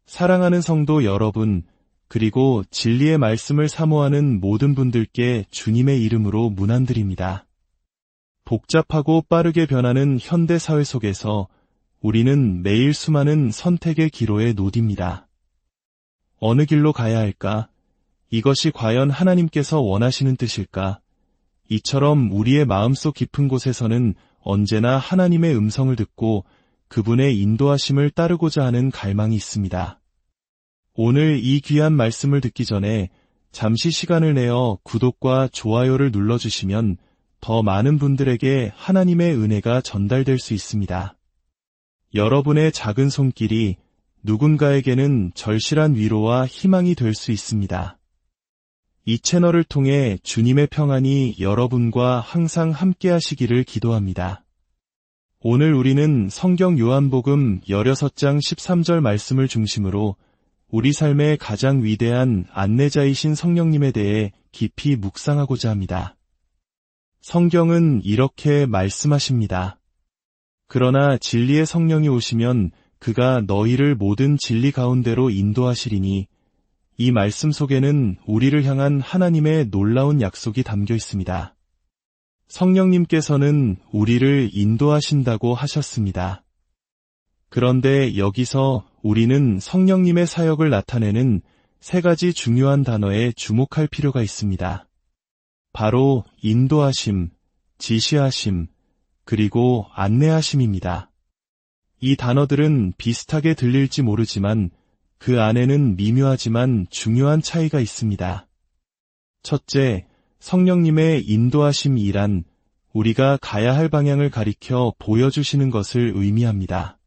사랑하는 성도 여러분, 그리고 진리의 말씀을 사모하는 모든 분들께 주님의 이름으로 문안드립니다. 복잡하고 빠르게 변하는 현대 사회 속에서 우리는 매일 수많은 선택의 기로에 놓입니다. 어느 길로 가야 할까? 이것이 과연 하나님께서 원하시는 뜻일까? 이처럼 우리의 마음속 깊은 곳에서는 언제나 하나님의 음성을 듣고 그분의 인도하심을 따르고자 하는 갈망이 있습니다. 오늘 이 귀한 말씀을 듣기 전에 잠시 시간을 내어 구독과 좋아요를 눌러주시면 더 많은 분들에게 하나님의 은혜가 전달될 수 있습니다. 여러분의 작은 손길이 누군가에게는 절실한 위로와 희망이 될 수 있습니다. 이 채널을 통해 주님의 평안이 여러분과 항상 함께 하시기를 기도합니다. 오늘 우리는 성경 요한복음 16장 13절 말씀을 중심으로 우리 삶의 가장 위대한 안내자이신 성령님에 대해 깊이 묵상하고자 합니다. 성경은 이렇게 말씀하십니다. 그러나 진리의 성령이 오시면 그가 너희를 모든 진리 가운데로 인도하시리니, 이 말씀 속에는 우리를 향한 하나님의 놀라운 약속이 담겨 있습니다. 성령님께서는 우리를 인도하신다고 하셨습니다. 그런데 여기서 우리는 성령님의 사역을 나타내는 세 가지 중요한 단어에 주목할 필요가 있습니다. 바로 인도하심, 지시하심, 그리고 안내하심입니다. 이 단어들은 비슷하게 들릴지 모르지만 그 안에는 미묘하지만 중요한 차이가 있습니다. 첫째, 성령님의 인도하심이란 우리가 가야 할 방향을 가리켜 보여주시는 것을 의미합니다.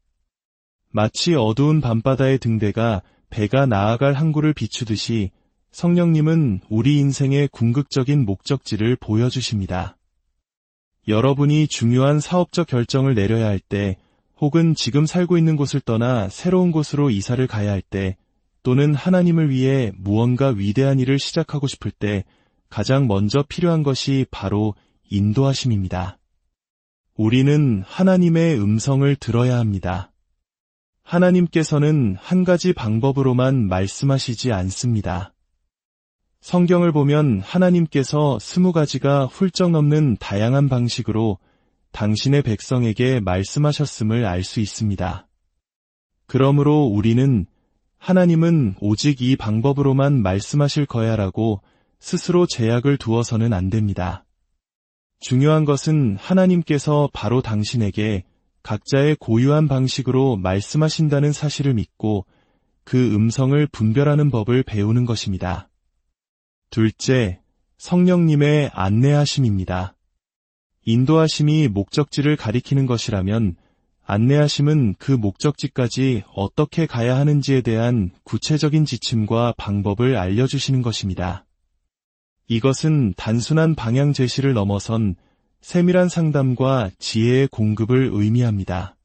마치 어두운 밤바다의 등대가 배가 나아갈 항구를 비추듯이 성령님은 우리 인생의 궁극적인 목적지를 보여주십니다. 여러분이 중요한 사업적 결정을 내려야 할 때, 혹은 지금 살고 있는 곳을 떠나 새로운 곳으로 이사를 가야 할 때, 또는 하나님을 위해 무언가 위대한 일을 시작하고 싶을 때 가장 먼저 필요한 것이 바로 인도하심입니다. 우리는 하나님의 음성을 들어야 합니다. 하나님께서는 한 가지 방법으로만 말씀하시지 않습니다. 성경을 보면 하나님께서 20가지가 훌쩍 넘는 다양한 방식으로 당신의 백성에게 말씀하셨음을 알 수 있습니다. 그러므로 우리는 하나님은 오직 이 방법으로만 말씀하실 거야라고 스스로 제약을 두어서는 안 됩니다. 중요한 것은 하나님께서 바로 당신에게 각자의 고유한 방식으로 말씀하신다는 사실을 믿고 그 음성을 분별하는 법을 배우는 것입니다. 둘째, 성령님의 안내하심입니다. 인도하심이 목적지를 가리키는 것이라면 안내하심은 그 목적지까지 어떻게 가야 하는지에 대한 구체적인 지침과 방법을 알려주시는 것입니다. 이것은 단순한 방향 제시를 넘어선 세밀한 상담과 지혜의 공급을 의미합니다.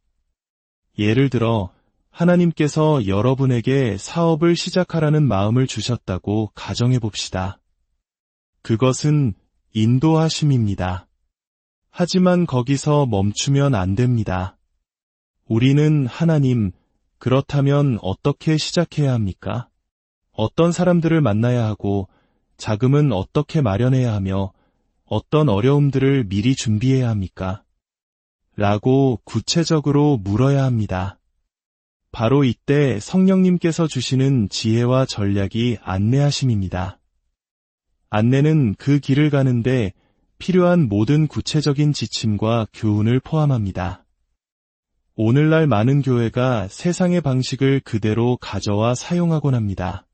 예를 들어 하나님께서 여러분에게 사업을 시작하라는 마음을 주셨다고 가정해 봅시다. 그것은 인도하심입니다. 하지만 거기서 멈추면 안 됩니다. 우리는 하나님, 그렇다면 어떻게 시작해야 합니까? 어떤 사람들을 만나야 하고, 자금은 어떻게 마련해야 하며, 어떤 어려움들을 미리 준비해야 합니까? 라고 구체적으로 물어야 합니다. 바로 이때 성령님께서 주시는 지혜와 전략이 안내하심입니다. 안내는 그 길을 가는데 필요한 모든 구체적인 지침과 교훈을 포함합니다. 오늘날 많은 교회가 세상의 방식을 그대로 가져와 사용하곤 합니다.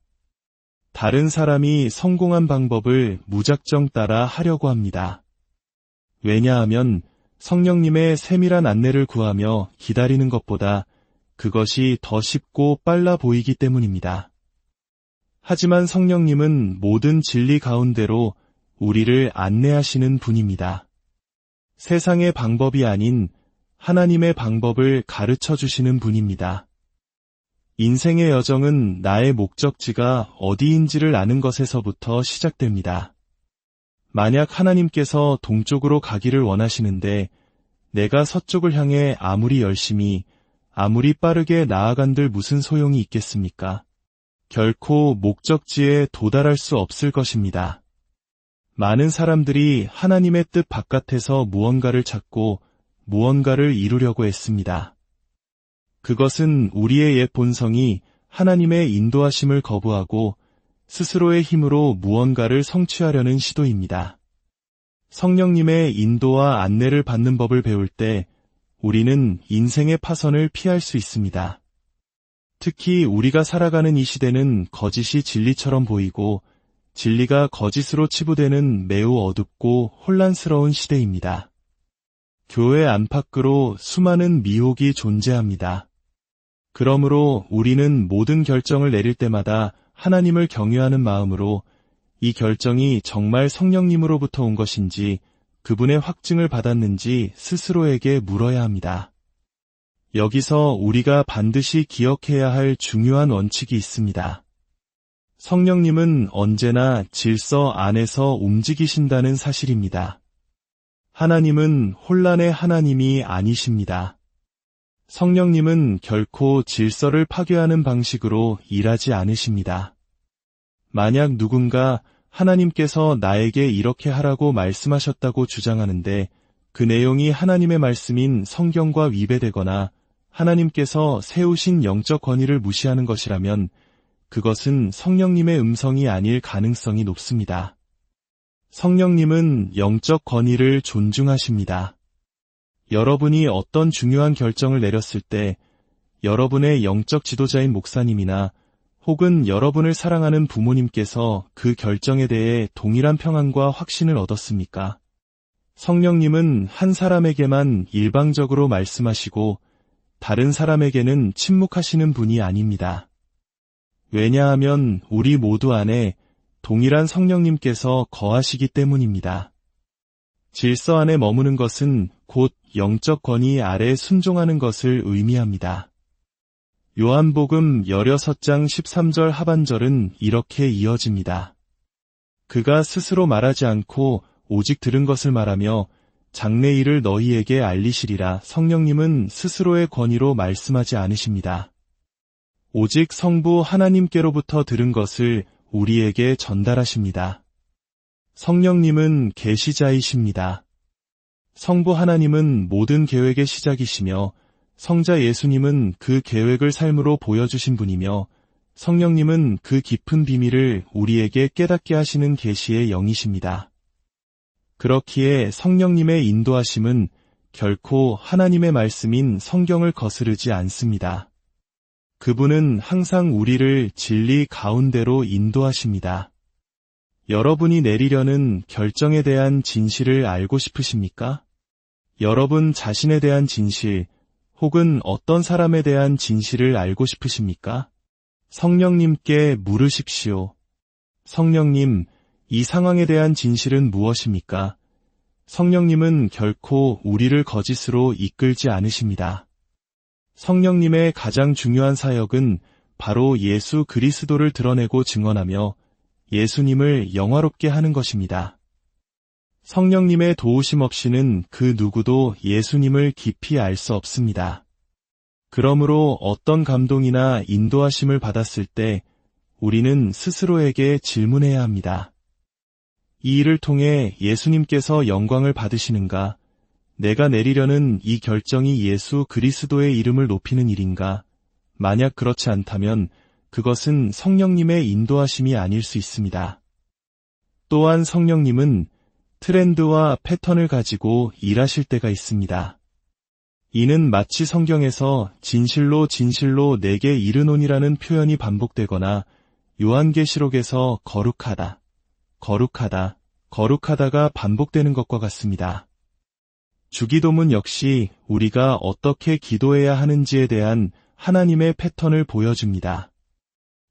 다른 사람이 성공한 방법을 무작정 따라 하려고 합니다. 왜냐하면 성령님의 세밀한 안내를 구하며 기다리는 것보다 그것이 더 쉽고 빨라 보이기 때문입니다. 하지만 성령님은 모든 진리 가운데로 우리를 안내하시는 분입니다. 세상의 방법이 아닌 하나님의 방법을 가르쳐 주시는 분입니다. 인생의 여정은 나의 목적지가 어디인지를 아는 것에서부터 시작됩니다. 만약 하나님께서 동쪽으로 가기를 원하시는데 내가 서쪽을 향해 아무리 열심히 아무리 빠르게 나아간들 무슨 소용이 있겠습니까? 결코 목적지에 도달할 수 없을 것입니다. 많은 사람들이 하나님의 뜻 바깥에서 무언가를 찾고 무언가를 이루려고 했습니다. 그것은 우리의 옛 본성이 하나님의 인도하심을 거부하고 스스로의 힘으로 무언가를 성취하려는 시도입니다. 성령님의 인도와 안내를 받는 법을 배울 때 우리는 인생의 파선을 피할 수 있습니다. 특히 우리가 살아가는 이 시대는 거짓이 진리처럼 보이고 진리가 거짓으로 치부되는 매우 어둡고 혼란스러운 시대입니다. 교회 안팎으로 수많은 미혹이 존재합니다. 그러므로 우리는 모든 결정을 내릴 때마다 하나님을 경외하는 마음으로 이 결정이 정말 성령님으로부터 온 것인지 그분의 확증을 받았는지 스스로에게 물어야 합니다. 여기서 우리가 반드시 기억해야 할 중요한 원칙이 있습니다. 성령님은 언제나 질서 안에서 움직이신다는 사실입니다. 하나님은 혼란의 하나님이 아니십니다. 성령님은 결코 질서를 파괴하는 방식으로 일하지 않으십니다. 만약 누군가 하나님께서 나에게 이렇게 하라고 말씀하셨다고 주장하는데 그 내용이 하나님의 말씀인 성경과 위배되거나 하나님께서 세우신 영적 권위를 무시하는 것이라면 그것은 성령님의 음성이 아닐 가능성이 높습니다. 성령님은 영적 권위를 존중하십니다. 여러분이 어떤 중요한 결정을 내렸을 때 여러분의 영적 지도자인 목사님이나 혹은 여러분을 사랑하는 부모님께서 그 결정에 대해 동일한 평안과 확신을 얻었습니까? 성령님은 한 사람에게만 일방적으로 말씀하시고 다른 사람에게는 침묵하시는 분이 아닙니다. 왜냐하면 우리 모두 안에 동일한 성령님께서 거하시기 때문입니다. 질서 안에 머무는 것은 곧 영적 권위 아래 순종하는 것을 의미합니다. 요한복음 16장 13절 하반절은 이렇게 이어집니다. 그가 스스로 말하지 않고 오직 들은 것을 말하며 장래 일을 너희에게 알리시리라. 성령님은 스스로의 권위로 말씀하지 않으십니다. 오직 성부 하나님께로부터 들은 것을 우리에게 전달하십니다. 성령님은 계시자이십니다. 성부 하나님은 모든 계획의 시작이시며 성자 예수님은 그 계획을 삶으로 보여주신 분이며 성령님은 그 깊은 비밀을 우리에게 깨닫게 하시는 계시의 영이십니다. 그렇기에 성령님의 인도하심은 결코 하나님의 말씀인 성경을 거스르지 않습니다. 그분은 항상 우리를 진리 가운데로 인도하십니다. 여러분이 내리려는 결정에 대한 진실을 알고 싶으십니까? 여러분 자신에 대한 진실, 혹은 어떤 사람에 대한 진실을 알고 싶으십니까? 성령님께 물으십시오. 성령님, 이 상황에 대한 진실은 무엇입니까? 성령님은 결코 우리를 거짓으로 이끌지 않으십니다. 성령님의 가장 중요한 사역은 바로 예수 그리스도를 드러내고 증언하며 예수님을 영화롭게 하는 것입니다. 성령님의 도우심 없이는 그 누구도 예수님을 깊이 알 수 없습니다. 그러므로 어떤 감동이나 인도하심을 받았을 때 우리는 스스로에게 질문해야 합니다. 이 일을 통해 예수님께서 영광을 받으시는가? 내가 내리려는 이 결정이 예수 그리스도의 이름을 높이는 일인가? 만약 그렇지 않다면 그것은 성령님의 인도하심이 아닐 수 있습니다. 또한 성령님은 트렌드와 패턴을 가지고 일하실 때가 있습니다. 이는 마치 성경에서 진실로 진실로 내게 이르노니라는 표현이 반복되거나 요한계시록에서 거룩하다, 거룩하다, 거룩하다가 반복되는 것과 같습니다. 주기도문 역시 우리가 어떻게 기도해야 하는지에 대한 하나님의 패턴을 보여줍니다.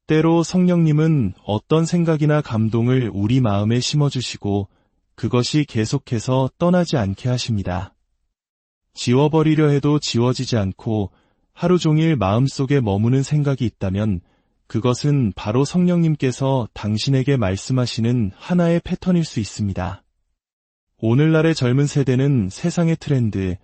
때로 성령님은 어떤 생각이나 감동을 우리 마음에 심어주시고 그것이 계속해서 떠나지 않게 하십니다. 지워버리려 해도 지워지지 않고 하루 종일 마음속에 머무는 생각이 있다면 그것은 바로 성령님께서 당신에게 말씀하시는 하나의 패턴일 수 있습니다. 오늘날의 젊은 세대는 세상의 트렌드,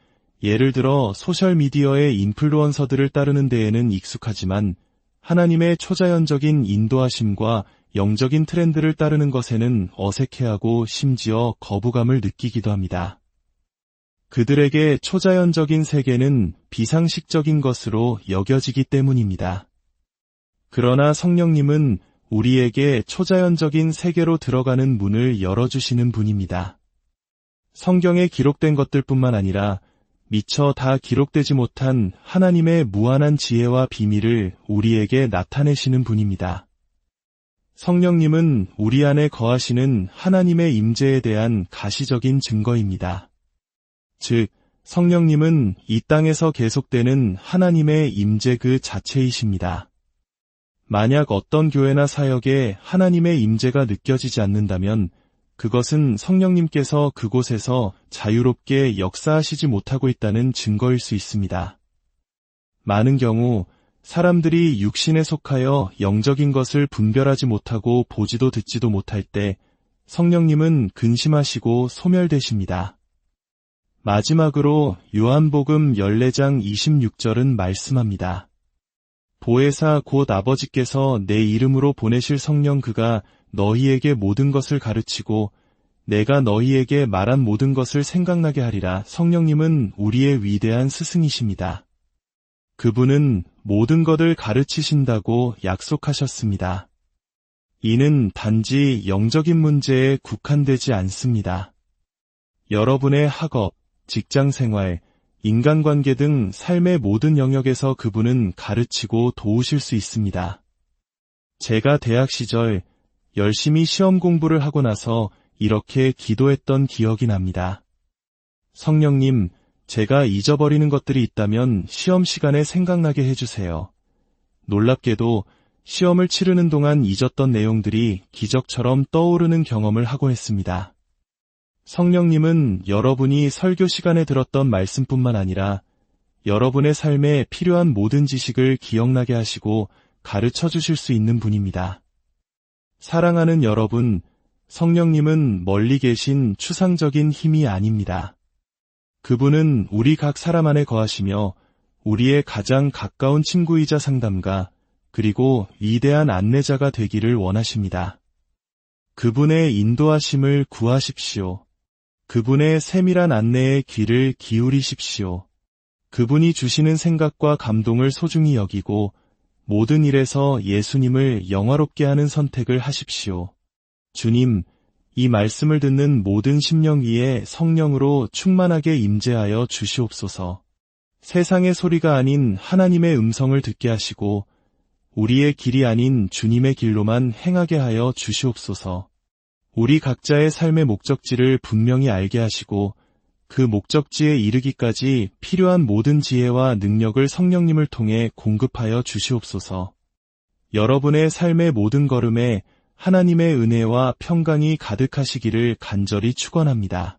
예를 들어 소셜미디어의 인플루언서들을 따르는 데에는 익숙하지만 하나님의 초자연적인 인도하심과 영적인 트렌드를 따르는 것에는 어색해하고 심지어 거부감을 느끼기도 합니다. 그들에게 초자연적인 세계는 비상식적인 것으로 여겨지기 때문입니다. 그러나 성령님은 우리에게 초자연적인 세계로 들어가는 문을 열어주시는 분입니다. 성경에 기록된 것들뿐만 아니라 미처 다 기록되지 못한 하나님의 무한한 지혜와 비밀을 우리에게 나타내시는 분입니다. 성령님은 우리 안에 거하시는 하나님의 임재에 대한 가시적인 증거입니다. 즉, 성령님은 이 땅에서 계속되는 하나님의 임재 그 자체이십니다. 만약 어떤 교회나 사역에 하나님의 임재가 느껴지지 않는다면 그것은 성령님께서 그곳에서 자유롭게 역사하시지 못하고 있다는 증거일 수 있습니다. 많은 경우 사람들이 육신에 속하여 영적인 것을 분별하지 못하고 보지도 듣지도 못할 때 성령님은 근심하시고 소멸되십니다. 마지막으로 요한복음 14장 26절은 말씀합니다. 보혜사 곧 아버지께서 내 이름으로 보내실 성령 그가 너희에게 모든 것을 가르치고 내가 너희에게 말한 모든 것을 생각나게 하리라. 성령님은 우리의 위대한 스승이십니다. 그분은 모든 것을 가르치신다고 약속하셨습니다. 이는 단지 영적인 문제에 국한되지 않습니다. 여러분의 학업, 직장생활, 인간관계 등 삶의 모든 영역에서 그분은 가르치고 도우실 수 있습니다. 제가 대학 시절 열심히 시험 공부를 하고 나서 이렇게 기도했던 기억이 납니다. 성령님, 제가 잊어버리는 것들이 있다면 시험 시간에 생각나게 해주세요. 놀랍게도 시험을 치르는 동안 잊었던 내용들이 기적처럼 떠오르는 경험을 하곤 했습니다. 성령님은 여러분이 설교 시간에 들었던 말씀뿐만 아니라 여러분의 삶에 필요한 모든 지식을 기억나게 하시고 가르쳐 주실 수 있는 분입니다. 사랑하는 여러분, 성령님은 멀리 계신 추상적인 힘이 아닙니다. 그분은 우리 각 사람 안에 거하시며 우리의 가장 가까운 친구이자 상담가, 그리고 위대한 안내자가 되기를 원하십니다. 그분의 인도하심을 구하십시오. 그분의 세밀한 안내에 귀를 기울이십시오. 그분이 주시는 생각과 감동을 소중히 여기고 모든 일에서 예수님을 영화롭게 하는 선택을 하십시오. 주님, 이 말씀을 듣는 모든 심령 위에 성령으로 충만하게 임재하여 주시옵소서. 세상의 소리가 아닌 하나님의 음성을 듣게 하시고 우리의 길이 아닌 주님의 길로만 행하게 하여 주시옵소서. 우리 각자의 삶의 목적지를 분명히 알게 하시고 그 목적지에 이르기까지 필요한 모든 지혜와 능력을 성령님을 통해 공급하여 주시옵소서. 여러분의 삶의 모든 걸음에 하나님의 은혜와 평강이 가득하시기를 간절히 축원합니다.